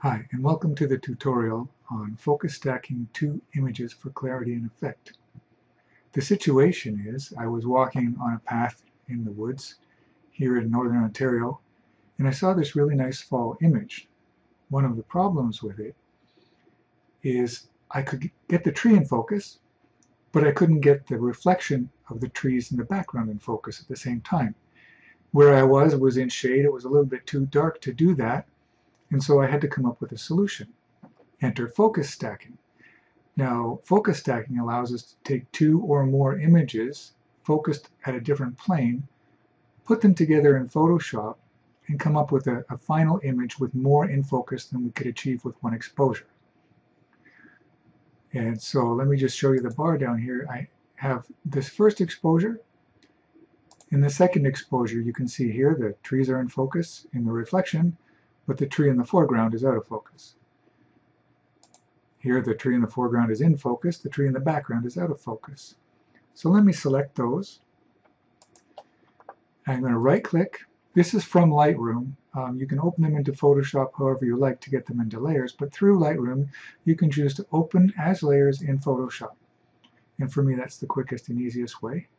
Hi, and welcome to the tutorial on focus stacking two images for clarity and effect. The situation is I was walking on a path in the woods here in northern Ontario, and I saw this really nice fall image. One of the problems with it is I could get the tree in focus, but I couldn't get the reflection of the trees in the background in focus at the same time. Where I was in shade. It was a little bit too dark to do that, and so I had to come up with a solution. Enter focus stacking. Now, focus stacking allows us to take two or more images focused at a different plane, put them together in Photoshop, and come up with a final image with more in focus than we could achieve with one exposure. And so let me just show you the bar down here. I have this first exposure. In the second exposure, you can see here the trees are in focus in the reflection, but the tree in the foreground is out of focus. Here the tree in the foreground is in focus, the tree in the background is out of focus. So let me select those. I'm going to right click. This is from Lightroom. You can open them into Photoshop however you like to get them into layers, but through Lightroom you can choose to open as layers in Photoshop. And for me that's the quickest and easiest way.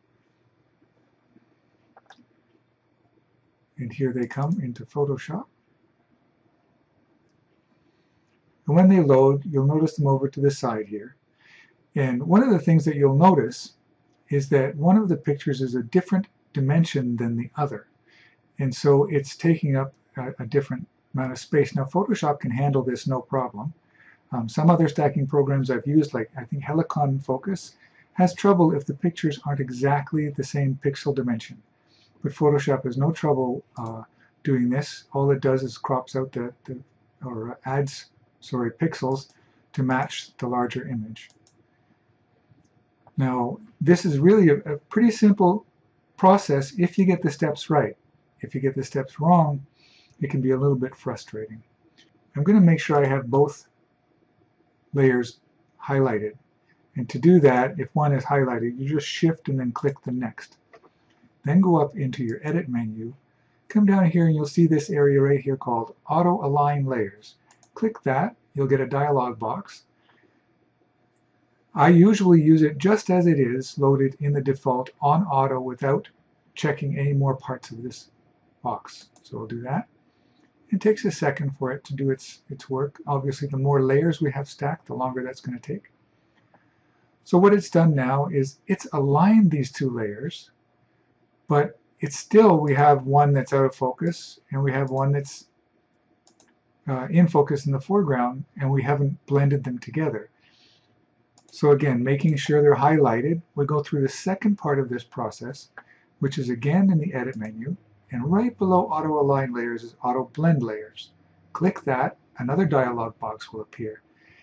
And here they come into Photoshop. And when they load, you'll notice them over to the side here. And one of the things that you'll notice is that one of the pictures is a different dimension than the other. And so it's taking up a different amount of space. Now Photoshop can handle this no problem. Some other stacking programs I've used, like I think Helicon Focus, has trouble if the pictures aren't exactly the same pixel dimension. But Photoshop has no trouble doing this. All it does is crops out adds pixels to match the larger image. Now, this is really a pretty simple process if you get the steps right. If you get the steps wrong, it can be a little bit frustrating. I'm going to make sure I have both layers highlighted. And to do that, if one is highlighted, you just shift and then click the next. Then go up into your edit menu, come down here and you'll see this area right here called Auto Align Layers. Click that, you'll get a dialog box. I usually use it just as it is, loaded in the default on auto without checking any more parts of this box. So we'll do that. It takes a second for it to do its work. Obviously, the more layers we have stacked, the longer that's going to take. So what it's done now is it's aligned these two layers, but it's still, we have one that's out of focus and we have one that's in focus in the foreground, and we haven't blended them together. So again, making sure they're highlighted, we go through the second part of this process, which is again in the edit menu, and right below Auto Align Layers is Auto Blend Layers. Click that, another dialog box will appear.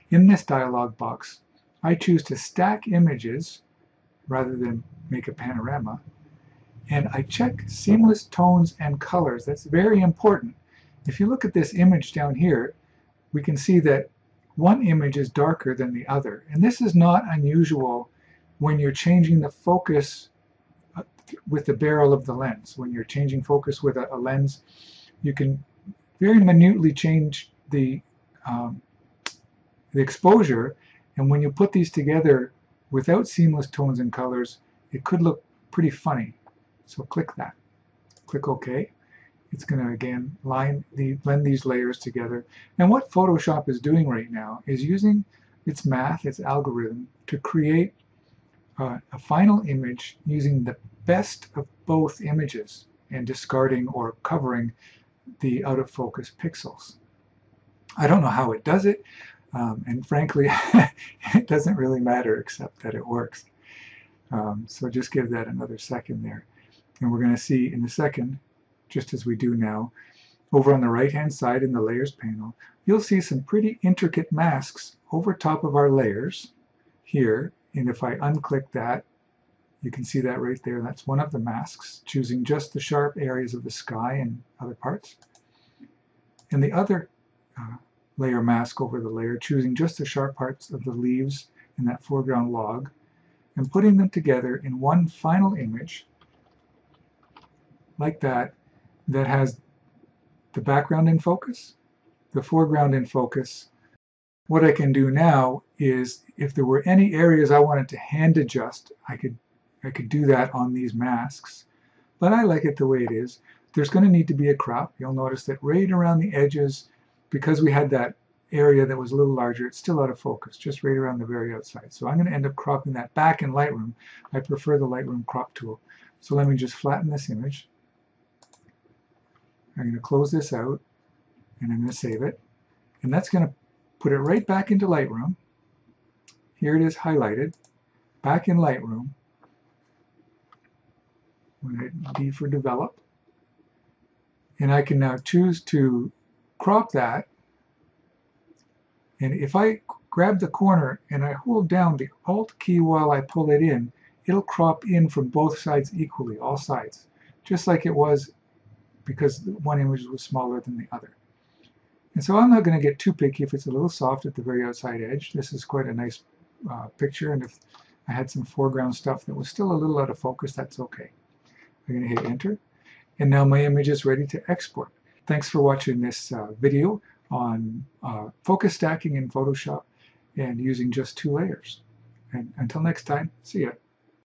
In this dialog box, I choose to stack images rather than make a panorama, and I check seamless tones and colors. That's very important. If you look at this image down here, we can see that one image is darker than the other. And this is not unusual when you're changing the focus with the barrel of the lens. When you're changing focus with a lens, you can very minutely change the exposure. And when you put these together without seamless tones and colors, it could look pretty funny. So click that. Click OK. It's going to again blend these layers together. And what Photoshop is doing right now is using its math, its algorithm, to create a final image using the best of both images and discarding or covering the out of focus pixels. I don't know how it does it, and frankly it doesn't really matter except that it works. So just give that another second there. And we're going to see in a second, just as we do now, over on the right hand side in the layers panel, you'll see some pretty intricate masks over top of our layers here. And if I unclick that, you can see that right there. That's one of the masks, choosing just the sharp areas of the sky and other parts. And the other layer mask over the layer, choosing just the sharp parts of the leaves in that foreground log, and putting them together in one final image like that, that has the background in focus, the foreground in focus. What I can do now is, if there were any areas I wanted to hand adjust, I could do that on these masks. But I like it the way it is. There's going to need to be a crop. You'll notice that right around the edges, because we had that area that was a little larger, it's still out of focus, just right around the very outside. So I'm going to end up cropping that back in Lightroom. I prefer the Lightroom crop tool. So let me just flatten this image. I'm going to close this out, and I'm going to save it. And that's going to put it right back into Lightroom. Here it is highlighted, back in Lightroom. I'm going to hit D for develop. And I can now choose to crop that. And if I grab the corner and I hold down the Alt key while I pull it in, it'll crop in from both sides equally, all sides, just like it was because one image was smaller than the other. And so I'm not going to get too picky if it's a little soft at the very outside edge. This is quite a nice picture, and if I had some foreground stuff that was still a little out of focus, that's okay. I'm going to hit enter, and now my image is ready to export. Thanks for watching this video on focus stacking in Photoshop and using just 2 layers. And until next time, see ya.